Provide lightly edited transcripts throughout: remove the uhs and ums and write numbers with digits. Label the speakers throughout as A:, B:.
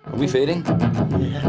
A: Are we fading?
B: Yeah.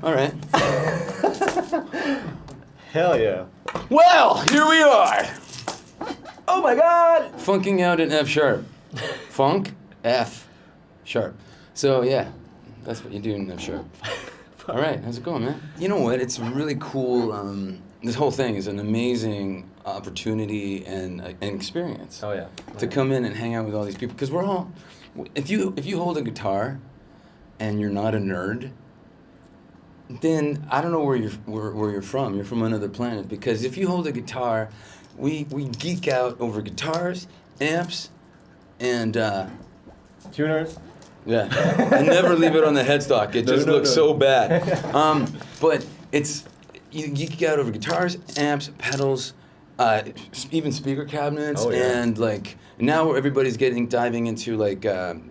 A: All right.
B: Hell yeah.
A: Well, here we are.
B: Oh my god!
A: Funking out in F sharp. Funk, F sharp. So yeah, that's what you do in F sharp. All right, how's it going, man? You know what? It's really cool. This whole thing is an amazing opportunity and an experience.
B: Oh yeah.
A: To come in and hang out with all these people, because we're all. If you hold a guitar, and you're not a nerd, then I don't know where you're from. You're from another planet. Because if you hold a guitar, we geek out over guitars, amps, and
B: Tuners.
A: yeah, and never leave it on the headstock. It just looks so bad. But you geek out over guitars, amps, pedals, even speaker cabinets, and like now everybody's diving into like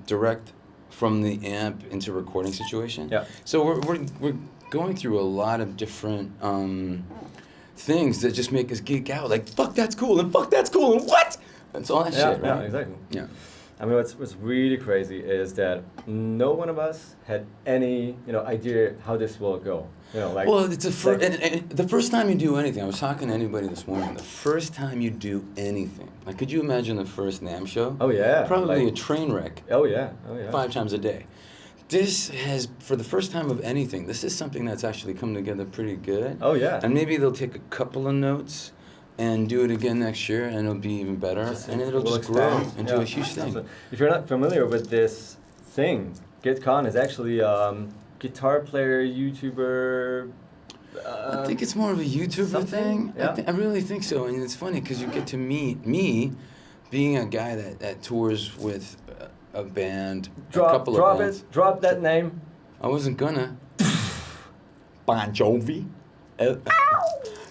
A: direct from the amp into recording situation.
B: Yeah.
A: So we're going through a lot of different things that just make us geek out. Like, fuck, that's cool, and fuck, that's cool, and what? That's all that shit, right?
B: Yeah, exactly.
A: Yeah.
B: I mean, what's really crazy is that no one of us had any, idea how this will go.
A: Well, it's and the first time you do anything, I was talking to anybody this morning, the first time you do anything, like, could you imagine the first NAMM show?
B: Oh, yeah.
A: Probably a train wreck.
B: Oh, yeah.
A: 5 times a day. This has, for the first time of anything, this is something that's actually come together pretty good.
B: Oh, yeah.
A: And maybe they'll take a couple of notes and do it again next year, and it'll be even better, and it'll just grow into a huge thing.
B: If you're not familiar with this thing, GuitCon is actually guitar player, YouTuber.
A: I think it's more of a YouTuber thing.
B: Yeah.
A: I really think so. And it's funny because you get to meet me, being a guy that tours with a band, a couple of bands.
B: Drop that name.
A: I wasn't gonna.
C: Bon Jovi.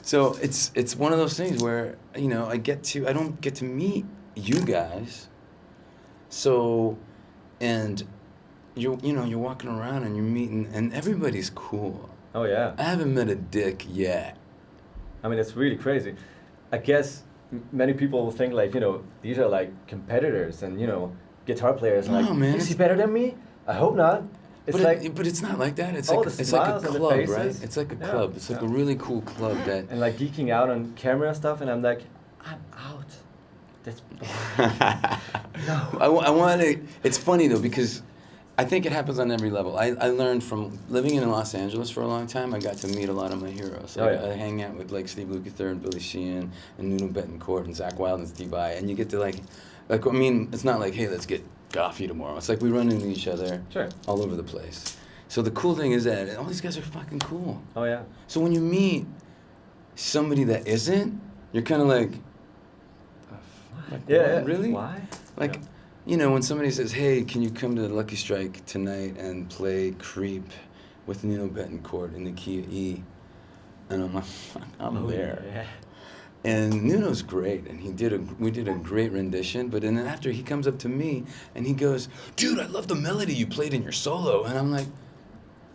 A: So it's one of those things where, you know, I don't get to meet you guys. So, and you're walking around and you're meeting, and everybody's cool.
B: Oh yeah.
A: I haven't met a dick yet.
B: I mean, it's really crazy. I guess many people will think like, you know, these are like competitors and, you know, guitar players.
A: No,
B: like,
A: man,
B: is he better than me? I hope not. It's
A: but it's not like that. It's
B: all
A: like
B: the
A: it's like a
B: smiles and the
A: club,
B: faces.
A: right? It's like a club. It's like a really cool club that.
B: and like geeking out on camera and stuff, and I'm like, I'm out. That's no.
A: I want to. It's funny though because I think it happens on every level. I learned from living in Los Angeles for a long time. I got to meet a lot of my heroes. Like, I hang out with like Steve Lukather and Billy Sheehan and Nuno Betancourt and Zach Wilde and Steve Vai, and you get to like I mean, it's not like, hey, let's get coffee tomorrow. It's like we run into each other all over the place. So the cool thing is that all these guys are fucking cool.
B: Oh yeah.
A: So when you meet somebody that isn't, you're kind of like,
B: yeah,
A: really?
B: Why?
A: Like, you know, when somebody says, hey, can you come to the Lucky Strike tonight and play Creep with Nuno Betancourt in the key of E? And I'm like, I'm there.
B: Yeah.
A: And Nuno's great, and we did a great rendition, but then after he comes up to me and he goes, dude, I love the melody you played in your solo. And I'm like,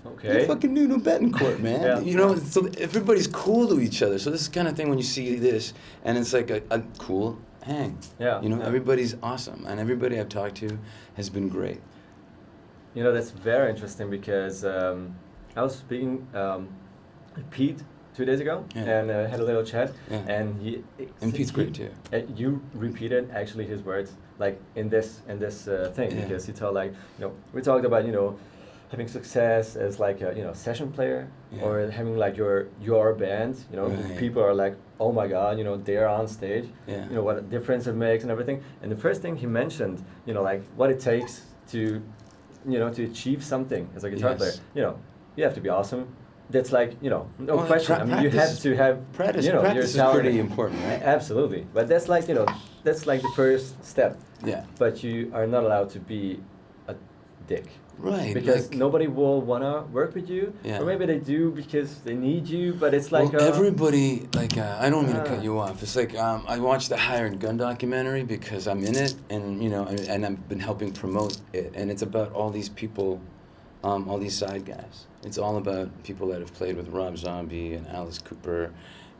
B: okay.
A: you're fucking Nuno Betancourt, man.
B: Yeah.
A: You know, so everybody's cool to each other. So this is the kind of thing when you see this, and it's like a cool hang.
B: Yeah.
A: You know,
B: yeah.
A: everybody's awesome, and everybody I've talked to has been great.
B: You know, that's very interesting because I was speaking with Pete 2 days ago and had a little chat, and
A: Pete's great too.
B: You repeated actually his words like in this thing because he told like, you know, we talked about, you know, having success as like a, you know, session player or having like your band, you know, people are like, oh my god, you know, they're on stage, you know, what a difference it makes and everything. And the first thing he mentioned, you know, like what it takes to, you know, to achieve something as a guitar player, you know, you have to be awesome. That's like, you know, no question. I mean, you have to have
A: practice.
B: You know,
A: practice is pretty important, right?
B: Absolutely. But that's like, you know, that's like the first step.
A: Yeah.
B: But you are not allowed to be a dick.
A: Right.
B: Because
A: like,
B: nobody will want to work with you.
A: Yeah.
B: Or maybe they do because they need you, but it's like...
A: Well, everybody, like, I don't mean to cut you off. It's like, I watched the Hired Gun documentary because I'm in it, and, you know, and I've been helping promote it. And it's about all these people, all these side guys. It's all about people that have played with Rob Zombie and Alice Cooper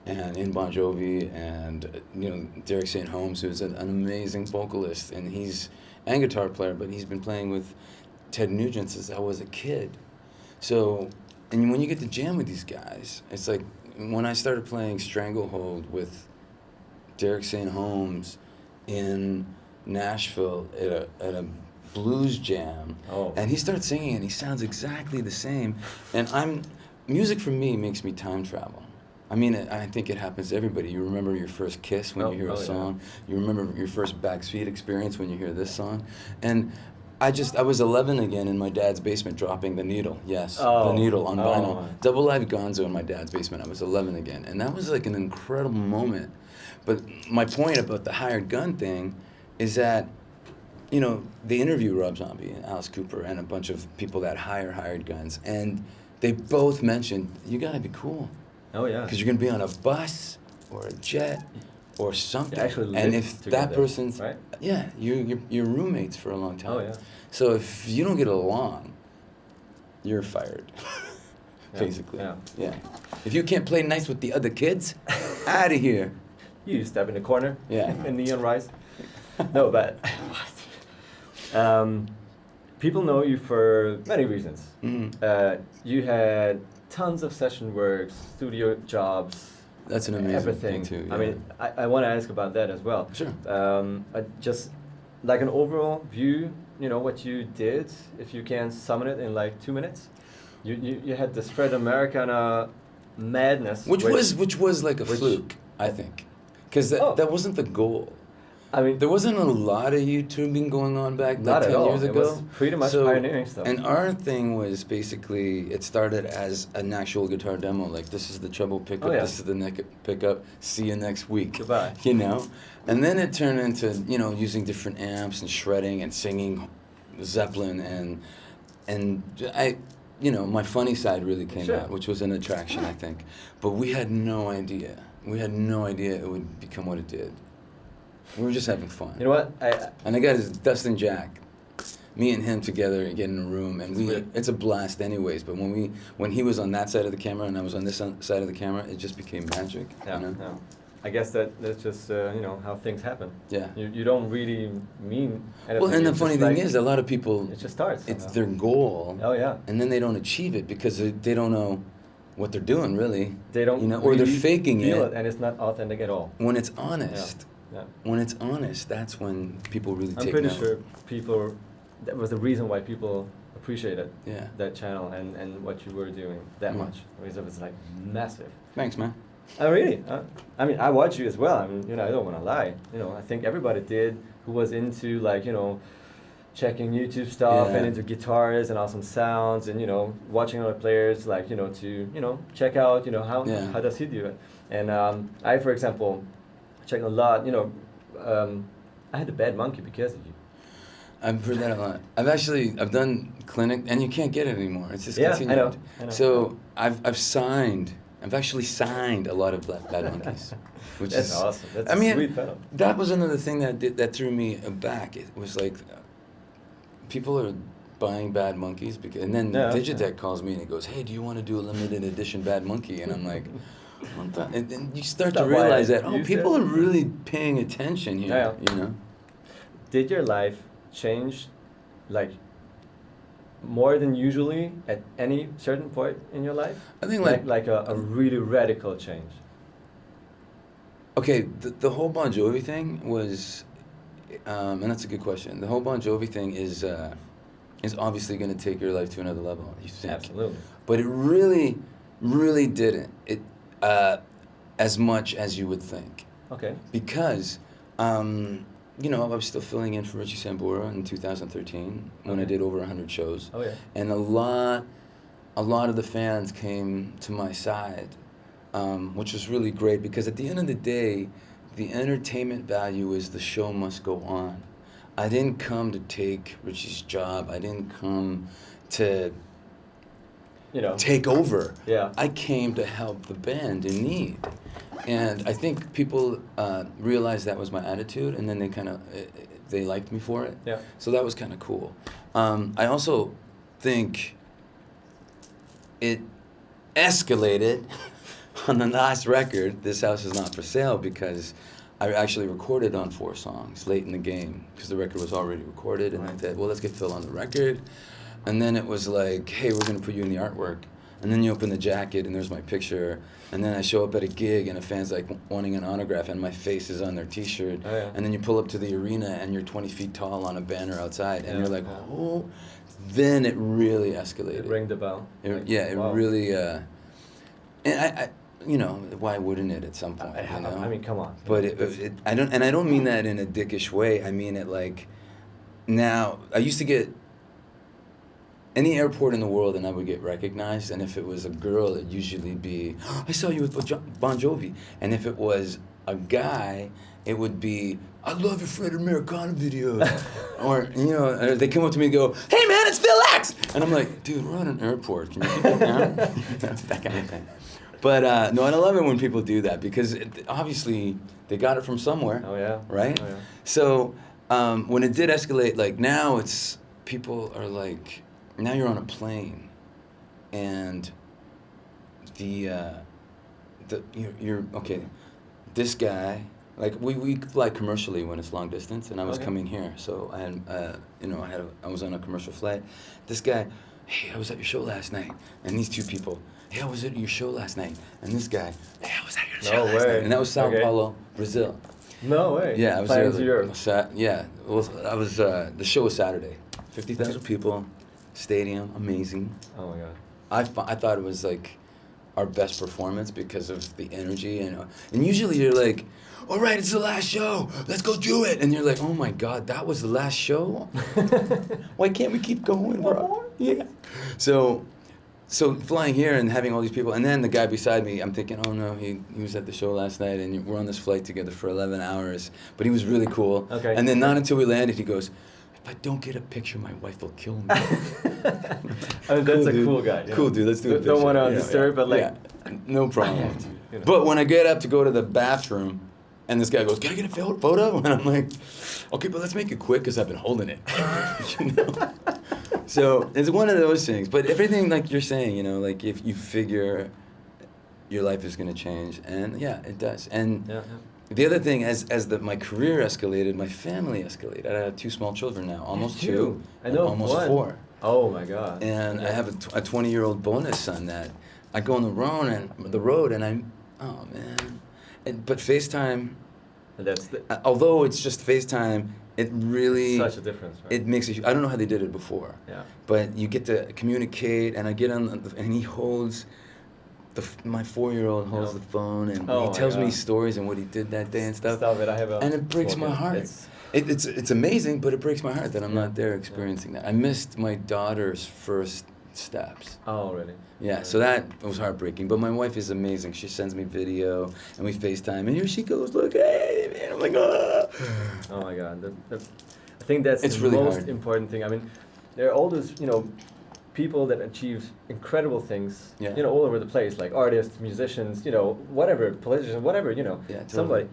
A: and in Bon Jovi and, you know, Derek St. Holmes, who's an amazing vocalist, and and guitar player, but he's been playing with Ted Nugent since I was a kid. So, and when you get to jam with these guys, it's like when I started playing Stranglehold with Derek St. Holmes in Nashville at a blues jam, and he starts singing and he sounds exactly the same, and music for me makes me time travel. I mean, I think it happens to everybody. You remember your first kiss when you hear a song. You remember your first backseat experience when you hear this song, and I was 11 again in my dad's basement dropping the needle. Yes, the needle on vinyl. Double Live Gonzo in my dad's basement. I was 11 again, and that was like an incredible moment. But my point about the Hired Gun thing is that, you know, they interview Rob Zombie and Alice Cooper and a bunch of people that hire hired guns, and they both mentioned, you gotta be cool.
B: Oh yeah.
A: Because you're gonna be on a bus or a jet or something.
B: You actually live
A: and if
B: together,
A: that person's
B: right?
A: Yeah, you're roommates for a long time.
B: Oh yeah.
A: So if you don't get along, you're fired. Basically.
B: Yeah.
A: Yeah. If you can't play nice with the other kids, out of here.
B: You step in the corner.
A: Yeah.
B: And neon rise. No, but people know you for many reasons.
A: Mm-hmm.
B: You had tons of session work, studio jobs.
A: That's an amazing
B: everything.
A: thing too. Yeah.
B: I mean, I want to ask about that as well.
A: Sure.
B: Just like an overall view, you know, what you did, if you can summon it in like 2 minutes. You had the Spread Americana madness.
A: Which was like a fluke, I think. Because that wasn't the goal.
B: I mean,
A: there wasn't a lot of YouTubing going on back
B: not
A: like 10
B: at all.
A: years ago.
B: It was pretty much pioneering stuff.
A: And our thing was basically, it started as an actual guitar demo, like this is the treble pickup, this is the neck pickup, see you next week.
B: Goodbye.
A: You know? And then it turned into, you know, using different amps and shredding and singing Zeppelin and I, you know, my funny side really came out, which was an attraction, I think. But we had no idea. We had no idea it would become what it did. We were just having fun.
B: You know what?
A: And I got Dustin Jack, me and him together get in a room, and it's a blast anyways. But when he was on that side of the camera and I was on this side of the camera, it just became magic.
B: Yeah,
A: you know?
B: yeah. I guess that's just you know, how things happen.
A: Yeah.
B: You don't really mean anything.
A: Well, and the funny thing is, a lot of people,
B: it just starts.
A: It's their goal.
B: Oh yeah.
A: And then they don't achieve it because they don't know what they're doing really.
B: They don't.
A: You know, or
B: really
A: they're faking
B: feel
A: it.
B: and it's not authentic at all.
A: When it's honest.
B: Yeah.
A: When it's honest, that's when people really take
B: I'm
A: note.
B: pretty sure people, that was the reason why people appreciated
A: Yeah.
B: that channel and what you were doing that much. Because it was like massive.
A: Thanks, man.
B: Oh really? I mean, I watch you as well. I mean, you know, I don't want to lie. You know, I think everybody did who was into like, you know, checking YouTube stuff and into guitars and awesome sounds and, you know, watching other players like, you know, to, you know, check out, you know, how does he do it. And I, for example, check a lot, you know, I had a bad monkey because of you.
A: I've heard that a lot. I've done clinic, and you can't get it anymore. It's discontinued.
B: I know.
A: So I've actually signed a lot of bad monkeys, which
B: That's
A: is
B: awesome. That's a sweet pedal.
A: That was another thing that threw me back. It was like people are buying bad monkeys and then Digitech calls me and he goes, "Hey, do you want to do a limited edition bad monkey?" And I'm like, what the? And then you start to realize that people are really paying attention here.
B: Yeah.
A: You know.
B: Did your life change, like, more than usually at any certain point in your life?
A: I think
B: like a really radical change.
A: Okay, the whole Bon Jovi thing was, and that's a good question. The whole Bon Jovi thing is obviously going to take your life to another level. You think?
B: Absolutely.
A: But it really, really didn't. It as much as you would think.
B: Okay.
A: Because. You know, I was still filling in for Richie Sambora in 2013 when I did over 100 shows.
B: Oh yeah.
A: And a lot of the fans came to my side, which was really great because at the end of the day, the entertainment value is the show must go on. I didn't come to take Richie's job. I didn't come to, you know, take over.
B: Yeah.
A: I came to help the band in need. And I think people realized that was my attitude, and then they liked me for it.
B: Yeah.
A: So that was kind of cool. I also think it escalated on the last record, This House Is Not For Sale, because I actually recorded on 4 songs late in the game, because the record was already recorded, and I said, well, let's get Phil on the record. And then it was like, hey, we're going to put you in the artwork. And then you open the jacket, and there's my picture. And then I show up at a gig, and a fan's like wanting an autograph, and my face is on their T-shirt.
B: Oh, yeah.
A: And then you pull up to the arena, and you're 20 feet tall on a banner outside, and you're like, oh. Then it really escalated.
B: It rang the bell.
A: It really. And I, you know, why wouldn't it at some point? You know?
B: I mean, come on.
A: But I don't mean that in a dickish way. I mean it like, now I used to get. Any airport in the world, and I would get recognized. And if it was a girl, it'd usually be, oh, I saw you with Bon Jovi. And if it was a guy, it would be, I love your Fred Americana videos. Or, you know, they come up to me and go, hey man, it's Phil X! And I'm like, dude, we're at an airport. Can you keep it down? That kind of thing. But no, and I love it when people do that because obviously they got it from somewhere.
B: Oh yeah.
A: Right?
B: Oh, yeah.
A: So when it did escalate, like now it's, people are like, now you're on a plane, and you're okay. This guy, like we fly commercially when it's long distance, and I was coming here, so I had I was on a commercial flight. This guy, hey, I was at your show last night, and these two people, hey, I was at your show last night, and this guy, hey, I was at your show last night, and that was Sao Paulo, Brazil.
B: No way.
A: Yeah, I was
B: there.
A: Yeah, I was. The show was Saturday, 50,000 people. Stadium, amazing.
B: Oh my God.
A: I thought it was like our best performance because of the energy, and usually you're like, all right, it's the last show, let's go do it, and you're like, oh my God, that was the last show? Why can't we keep going, bro? Yeah. So flying here and having all these people, and then the guy beside me, I'm thinking, oh no, he was at the show last night, and we're on this flight together for 11 hours, but he was really cool.
B: Okay.
A: And then not until we landed, he goes, if I don't get a picture, my wife will kill me.
B: I mean, that's a cool guy.
A: Cool dude, let's do a picture.
B: Don't want to disturb, but like...
A: Yeah, no problem.
B: You know.
A: But when I get up to go to the bathroom, and this guy goes, can I get a photo? And I'm like, okay, but let's make it quick because I've been holding it. You know? So it's one of those things. But everything like you're saying, you know, like if you figure your life is going to change. And yeah, it does. And the other thing, as my career escalated, my family escalated. I have 2 small children now, almost 2,
B: I know,
A: almost
B: 1.
A: 4.
B: Oh my God.
A: And I have a 20-year-old bonus son that I go on the road and I'm, oh man. But FaceTime, although it's just FaceTime, it really...
B: Such a difference, right?
A: It makes I don't know how they did it before.
B: Yeah.
A: But you get to communicate, and I get on, and he holds, my 4-year-old holds the phone, and he tells me stories and what he did that day and stuff.
B: Stop it, I have a...
A: And it breaks my heart. It's amazing, but it breaks my heart that I'm not there experiencing that. I missed my daughter's first steps.
B: Oh, really?
A: Yeah, so that was heartbreaking. But my wife is amazing. She sends me video, and we FaceTime, and here she goes, look, hey, man. I'm like, oh.
B: Oh my God. I think that's the
A: really
B: most
A: hard.
B: important thing. I mean, there are all those, you know, people that achieve incredible things, you know, all over the place, like artists, musicians, you know, whatever, politicians, whatever, you know, somebody.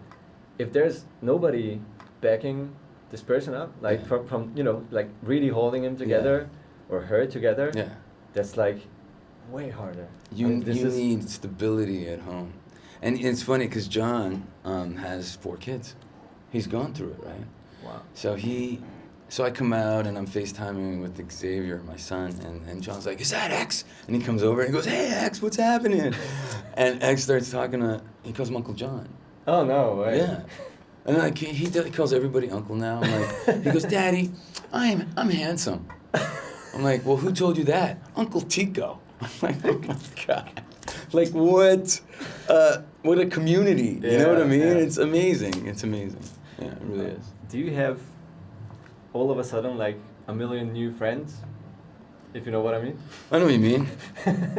B: If there's nobody backing this person up, like from you know, like really holding him together or her together, that's like way harder.
A: You need stability at home. And it's funny because John has 4 kids. He's gone through it, right?
B: Wow.
A: So I come out and I'm FaceTiming with Xavier, my son, and John's like, is that X? And he comes over and he goes, hey X, what's happening? And X starts talking he calls him Uncle John.
B: Oh no way.
A: Yeah. And like he calls everybody uncle now. I'm like, he goes, Daddy, I'm handsome. I'm like, well, who told you that? Uncle Tico. I'm like, oh my God. Like what a community. You know what I mean? It's amazing. It's amazing. Yeah, it really is.
B: Do you have all of a sudden like a million new friends? If you know what I mean?
A: I know what you mean.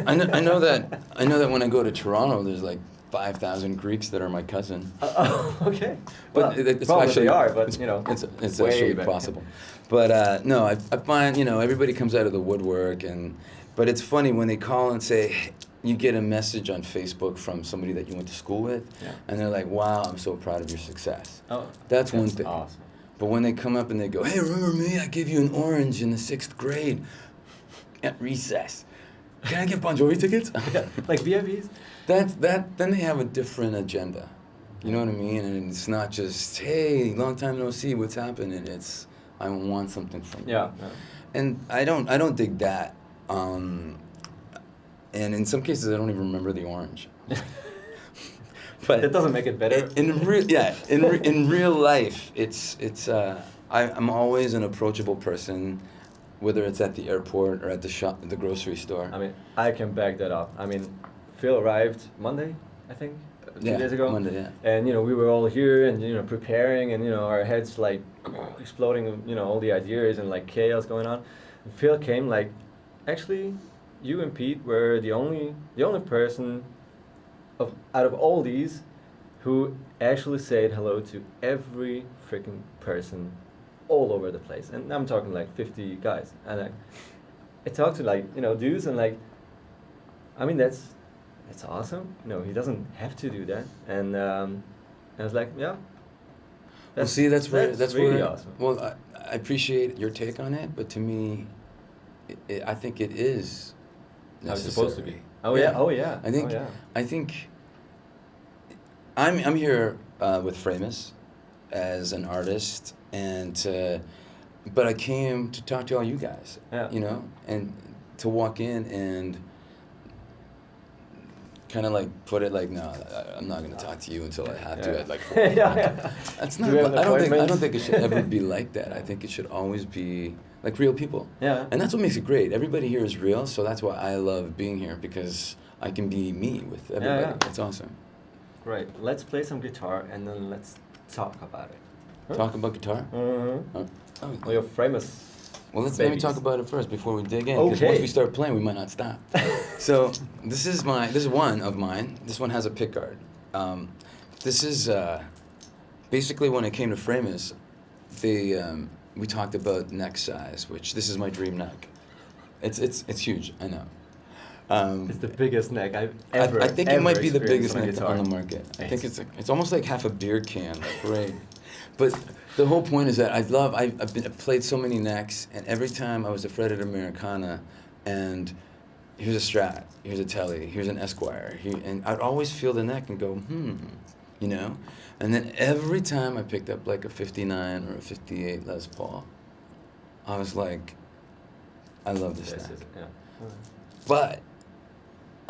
A: I know that when I go to Toronto, there's like 5,000 Greeks that are my cousin.
B: Okay.
A: But
B: well,
A: it's actually
B: but you know,
A: it's actually possible. But no, I find, you know, everybody comes out of the woodwork, but it's funny when they call and say, you get a message on Facebook from somebody that you went to school with, and they're like, wow, I'm so proud of your success.
B: Oh,
A: that's one thing.
B: Awesome.
A: But when they come up and they go, hey, remember me? I gave you an orange in the 6th grade at recess. Can I get Bon Jovi tickets?
B: Like VIPs?
A: Then they have a different agenda. You know what I mean? And it's not just, hey, long time no see, what's happening? It's, I want something from you.
B: Yeah.
A: And I don't dig that. And in some cases, I don't even remember the orange. But
B: it doesn't make it better.
A: In real life, I'm always an approachable person, whether it's at the airport or at the shop, the grocery store.
B: I mean, I can back that up. I mean, Phil arrived Monday, I think, 2 days ago.
A: Monday, yeah.
B: And you know, we were all here and you know preparing, and you know our heads like exploding, you know, all the ideas and like chaos going on. And Phil came like, actually, you and Pete were the only person out of all these who actually said hello to every freaking person all over the place. And I'm talking like 50 guys. And I talked to like, you know, dudes, and like, I mean, that's awesome. You know, he doesn't have to do that. And I was like, yeah.
A: Well, see, that's
B: really awesome.
A: Well, I appreciate your take on it, but to me, I think it is necessary.
B: How it's supposed to be. Oh yeah. Oh yeah.
A: I think I'm here with Framus as an artist, but I came to talk to all you guys. Yeah. You know, and to walk in and kind of like put it like, no, I'm not going to talk to you until I have to at like 4 o'clock. That's not. I don't think it should ever be like that. I think it should always be like real people.
B: Yeah.
A: And that's what makes it great. Everybody here is real, so that's why I love being here, because I can be me with everybody.
B: Yeah.
A: It's awesome.
B: Right. Let's play some guitar and then let's talk about it. Huh?
A: Talk about guitar?
B: Mm-hmm.
A: Oh,
B: Your Framus.
A: well, let me
B: babies.
A: talk about it first before we dig in. Because once we start playing, we might not stop. So this is one of mine. This one has a pickguard. This is basically when it came to Framus, we talked about neck size, which this is my dream neck. It's huge, I know.
B: It's the biggest neck I've ever.
A: I think it might be the
B: experienced
A: biggest neck on the market. I think it's almost like half a beer can, right? But the whole point is that I've played so many necks, and every time I was a fretted Americana, and here's a Strat, here's a Telly, here's an Esquire, and I'd always feel the neck and go, you know? And then every time I picked up like a 59 or a 58 Les Paul, I was like, I love this neck.
B: Yeah.
A: But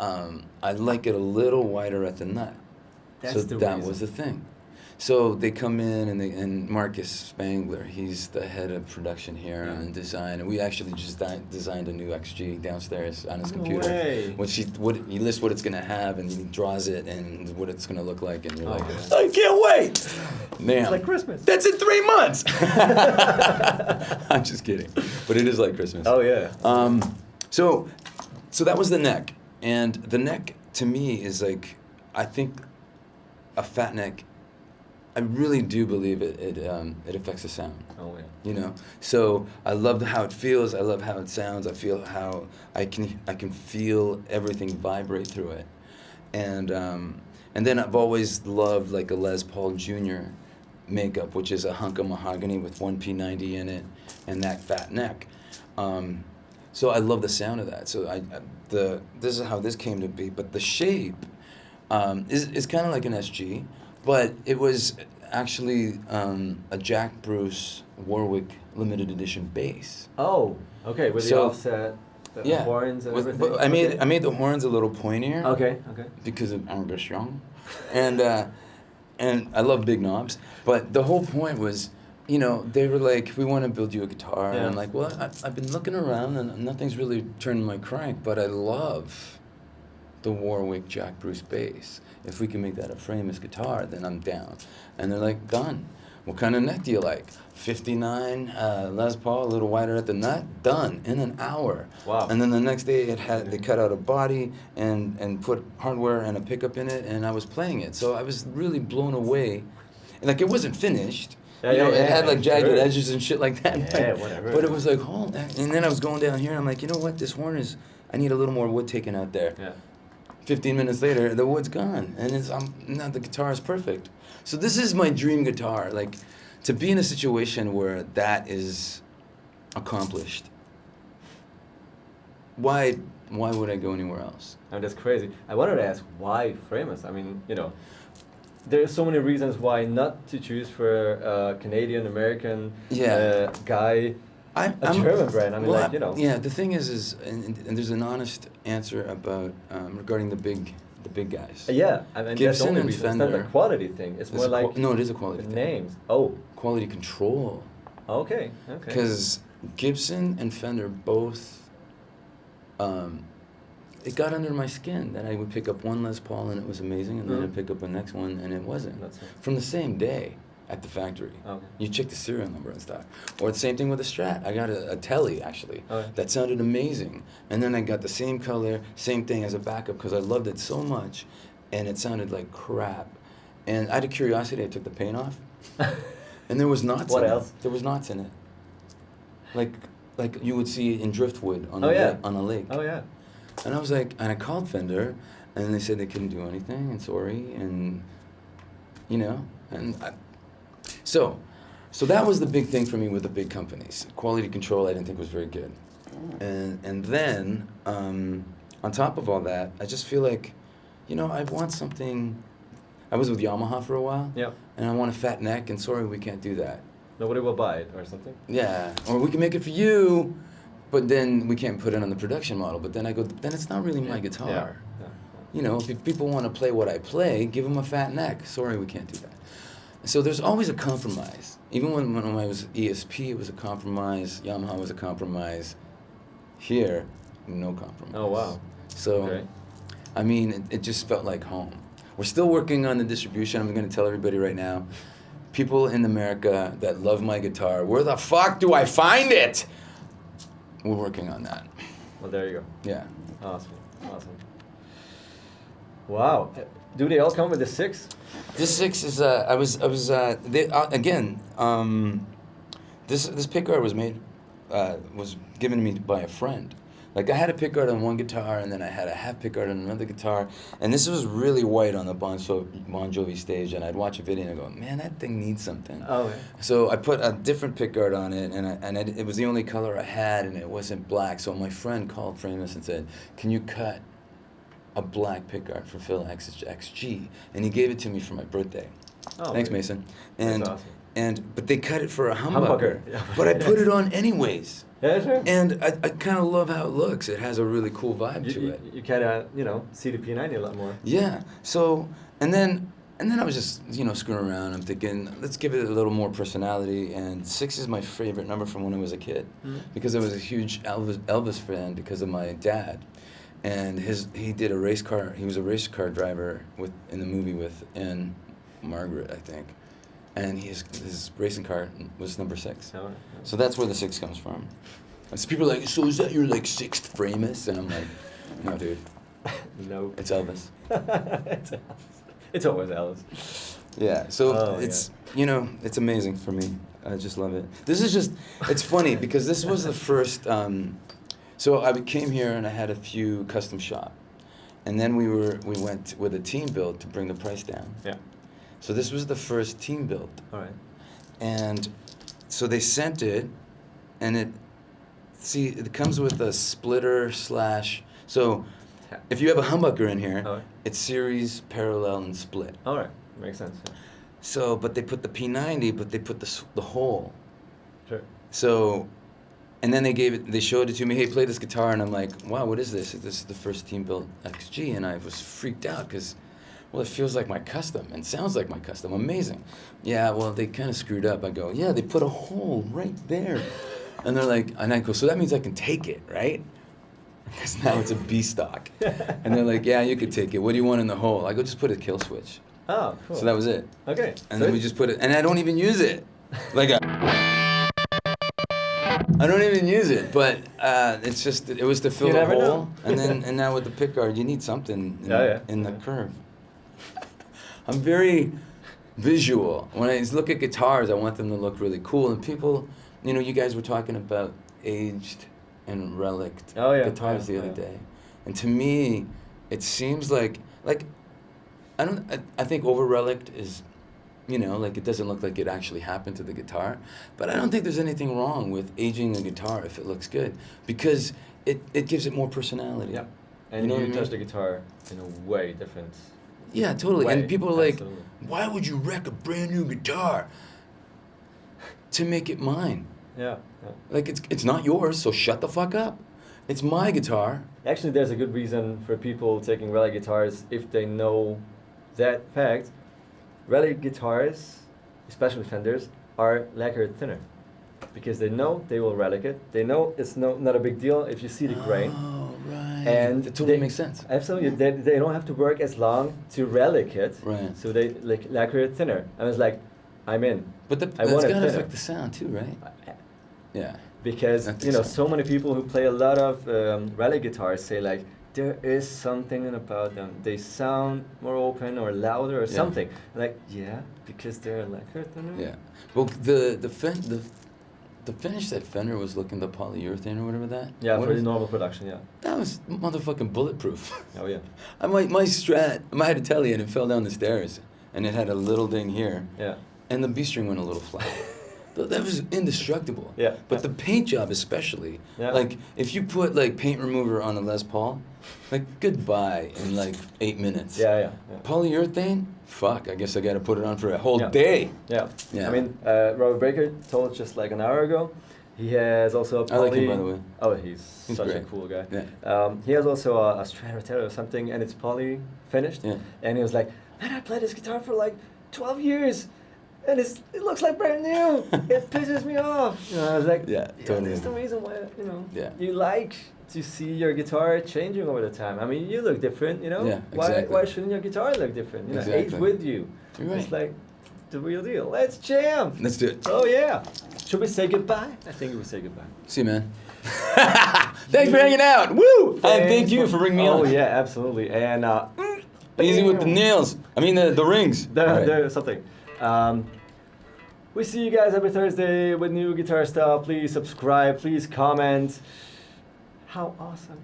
A: I like it a little wider at the nut.
B: That's
A: so that was the thing. So they come in and Marcus Spangler, he's the head of production here and design, and we actually just designed a new XG downstairs on his computer.
B: Way.
A: He lists what it's gonna have and he draws it and what it's gonna look like, and you're like,
B: yeah.
A: I can't wait. Man,
B: It's like Christmas.
A: That's in 3 months. I'm just kidding, but it is like Christmas.
B: Oh yeah.
A: So that was the neck, and the neck to me is like, I think a fat neck. I really do believe it affects the sound.
B: Oh yeah.
A: You know, so I love how it feels. I love how it sounds. I feel how I can feel everything vibrate through it, and then I've always loved like a Les Paul Jr. makeup, which is a hunk of mahogany with one P90 in it, and that fat neck. So I love the sound of that. So this is how this came to be. But the shape is kind of like an SG. But it was actually a Jack Bruce Warwick limited edition bass.
B: Oh, okay, with the offset, the horns and everything.
A: But I made the horns a little pointier.
B: Okay.
A: Because of Angus Young, and I love big knobs. But the whole point was, you know, they were like, we want to build you a guitar, and I'm like, well, I've been looking around and nothing's really turning my crank, but I love the Warwick Jack Bruce bass. If we can make that a Framus guitar, then I'm down. And they're like, done. What kind of neck do you like? 59 Les Paul, a little wider at the nut, done in an hour.
B: Wow.
A: And then the next day they cut out a body and put hardware and a pickup in it, and I was playing it. So I was really blown away. Like, it wasn't finished. It had like jagged edges and shit like that.
B: Yeah, whatever.
A: But it was like, oh, and then I was going down here and I'm like, you know what, this horn I need a little more wood taken out there.
B: Yeah.
A: 15 minutes later, the wood's gone, and the guitar is perfect. So this is my dream guitar, like, to be in a situation where that is accomplished. Why would I go anywhere else?
B: I mean, that's crazy. I wanted to ask, why Framus? I mean, you know, there are so many reasons why not to choose for a Canadian American guy. I'm German brand. I mean, well, like, you know.
A: Yeah, the thing is and there's an honest answer about regarding the big guys.
B: Yeah, I mean,
A: Gibson
B: that's the only
A: and
B: reason.
A: Fender.
B: It's not a quality thing. It's more like
A: no, it is a quality
B: the
A: thing.
B: Names. Oh,
A: quality control.
B: Okay.
A: Because Gibson and Fender both, it got under my skin that I would pick up one Les Paul and it was amazing, and then I'd pick up the next one and it wasn't. From the same day. At the factory.
B: Okay.
A: You check the serial number and stuff. Or the same thing with a Strat. I got a Telly, actually, that sounded amazing. And then I got the same color, same thing as a backup because I loved it so much, and it sounded like crap. And out of curiosity, I took the paint off, and there was knots in it. There was knots in it. Like you would see in driftwood on a lake.
B: Oh, yeah.
A: And I was like, and I called Fender, and they said they couldn't do anything, and sorry, and, you know, and So that was the big thing for me with the big companies. Quality control I didn't think was very good. And then, on top of all that, I just feel like, you know, I want something. I was with Yamaha for a while.
B: Yeah.
A: And I want a fat neck, and sorry, we can't do that.
B: Nobody will buy it or something?
A: Yeah. Or we can make it for you, but then we can't put it on the production model. But then I go, then it's not really my guitar.
B: Yeah.
A: You know, if people want to play what I play, give them a fat neck. Sorry, we can't do that. So there's always a compromise. Even when I was ESP, it was a compromise. Yamaha was a compromise. Here, no compromise.
B: Oh, wow.
A: So,
B: okay.
A: I mean, it just felt like home. We're still working on the distribution. I'm going to tell everybody right now. People in America that love my guitar, where the fuck do I find it? We're working on that.
B: Well, there you go.
A: Yeah.
B: Awesome. Wow. Do they all come with the 6?
A: This 6 is this pickguard was given to me by a friend. Like I had a pickguard on one guitar, and then I had a half pickguard on another guitar, and this was really white on the Bon Jovi stage, and I'd watch a video and I go, man, that thing needs something.
B: Oh. Yeah.
A: So I put a different pickguard on it, and it was the only color I had, and it wasn't black. So my friend called Framus and said, can you cut a black pickguard for Phil XG? And he gave it to me for my birthday.
B: Oh,
A: Thanks,
B: really?
A: Mason.
B: That's awesome.
A: But they cut it for a humbucker.
B: Yeah.
A: But I put it on anyways.
B: Yeah, sure.
A: And I kind of love how it looks. It has a really cool vibe to it.
B: You kind of, see the P90 a lot more.
A: Yeah. So, and then I was just, screwing around. I'm thinking, let's give it a little more personality. And 6 is my favorite number from when I was a kid.
B: Mm-hmm.
A: Because I was a huge Elvis fan because of my dad. And he did a race car. He was a race car driver in the movie with Anne Margaret, I think. And his racing car was number 6.
B: Oh, yeah.
A: So that's where the 6 comes from. And so people are like, so is that your 6th Framus? And I'm like, no, dude.
B: No.
A: It's Elvis.
B: It's always Elvis.
A: Yeah. So it's amazing for me. I just love it. It's funny because this was the first. So I came here and I had a few custom shop, and then we went with a team build to bring the price down.
B: Yeah.
A: So this was the first team build.
B: All right.
A: And so they sent it, and it comes with a splitter / so if you have a humbucker in here, it's series, parallel, and split.
B: All right. Makes sense. Yeah.
A: So, but they put the P90, but they put the hole.
B: Sure.
A: So, and then they showed it to me, hey, play this guitar, and I'm like, wow, what is this? This is the first team built XG, and I was freaked out because, well, it feels like my custom and sounds like my custom. Amazing. Yeah, well, they kind of screwed up. I go, yeah, they put a hole right there. And they're like, and I go, so that means I can take it, right? Because now it's a B stock. And they're like, yeah, you could take it. What do you want in the hole? I go, just put a kill switch.
B: Oh, cool.
A: So that was it.
B: Okay.
A: And then we just put it, and I don't even use it. I don't even use it, but it's just, it was to fill the hole. And now with the pickguard, you need something in the curve. I'm very visual. When I look at guitars, I want them to look really cool. And people, you guys were talking about aged and reliced guitars the other day. And to me, it seems like I think over reliced is, it doesn't look like it actually happened to the guitar. But I don't think there's anything wrong with aging a guitar if it looks good, because it gives it more personality.
B: Yeah. And you touch the guitar in a way different.
A: Yeah, totally.
B: way.
A: And people are like,
B: Absolutely.
A: why would you wreck a brand new guitar? To make it mine.
B: Yeah.
A: Like, it's not yours, so shut the fuck up. It's my guitar.
B: Actually, there's a good reason for people taking relic guitars if they know that fact. Relic guitars, especially Fenders, are lacquer thinner because they know they will relic it. They know it's not a big deal if you see the grain.
A: Oh, right.
B: And
A: it totally makes sense.
B: Absolutely. They don't have to work as long to relic it.
A: Right.
B: So they lacquer it thinner. I was like, I'm in.
A: But that's gotta affect the sound too, right? Yeah.
B: Because so many people who play a lot of relic guitars say like, there is something about them. They sound more open or louder or something. Like, because they're lacquer thinner.
A: Yeah. Well, the finish that Fender was looking, the polyurethane or whatever that.
B: Yeah, for the normal production. Yeah.
A: That was motherfucking bulletproof.
B: Oh yeah.
A: My Strat, I had to tell you, and it fell down the stairs, and it had a little ding here.
B: Yeah.
A: And the B string went a little flat. That was indestructible.
B: Yeah.
A: But the paint job especially.
B: Yeah.
A: Like, if you put, paint remover on a Les Paul, goodbye in, 8 minutes.
B: Yeah.
A: Polyurethane? Fuck, I guess I gotta put it on for a whole day.
B: Yeah. I mean, Robert Baker told just an hour ago, he has also a poly...
A: I like him, by the way.
B: Oh, he's such
A: great.
B: a cool guy.
A: Yeah.
B: He has also a Stratocaster or something, and it's poly finished.
A: Yeah.
B: And he was like, man, I played this guitar for 12 years. And it looks like brand new. It pisses me off. I was like,
A: yeah, totally.
B: That's the reason why,
A: Yeah.
B: you like to see your guitar changing over the time. I mean, you look different, you know.
A: Yeah, exactly.
B: Why shouldn't your guitar look different? You know, age
A: Exactly.
B: with you.
A: You're right.
B: It's like the real deal. Let's jam.
A: Let's do it.
B: Oh yeah. Should we say goodbye? I think we say goodbye.
A: See you, man. Thanks for hanging out. Woo! And thank you for bringing me on.
B: Oh yeah, absolutely. And
A: Easy with the nails. I mean the rings.
B: There's something. We see you guys every Thursday with new guitar stuff. Please subscribe. Please comment. How awesome.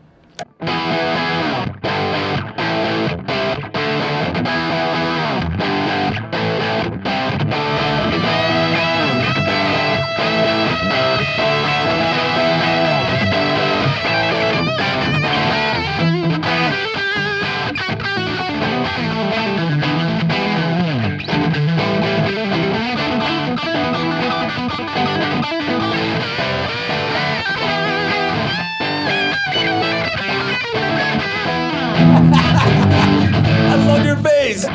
A: I love your face.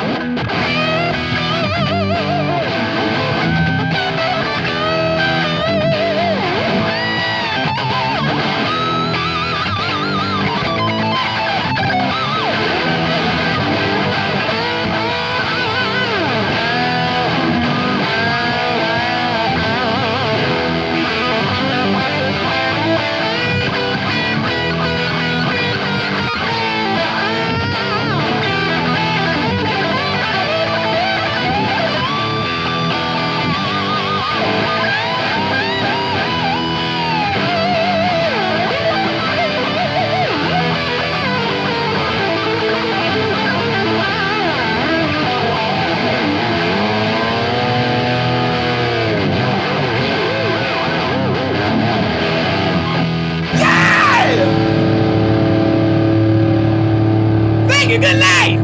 A: Good night.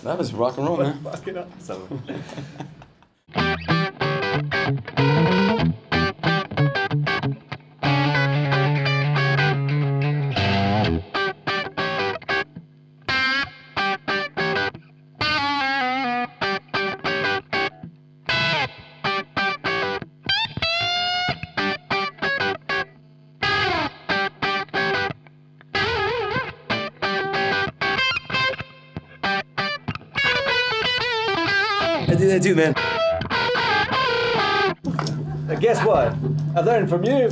A: That was rock and roll, man.
B: Fucking awesome.
A: I do that too, man.
B: Guess what? I learned from you.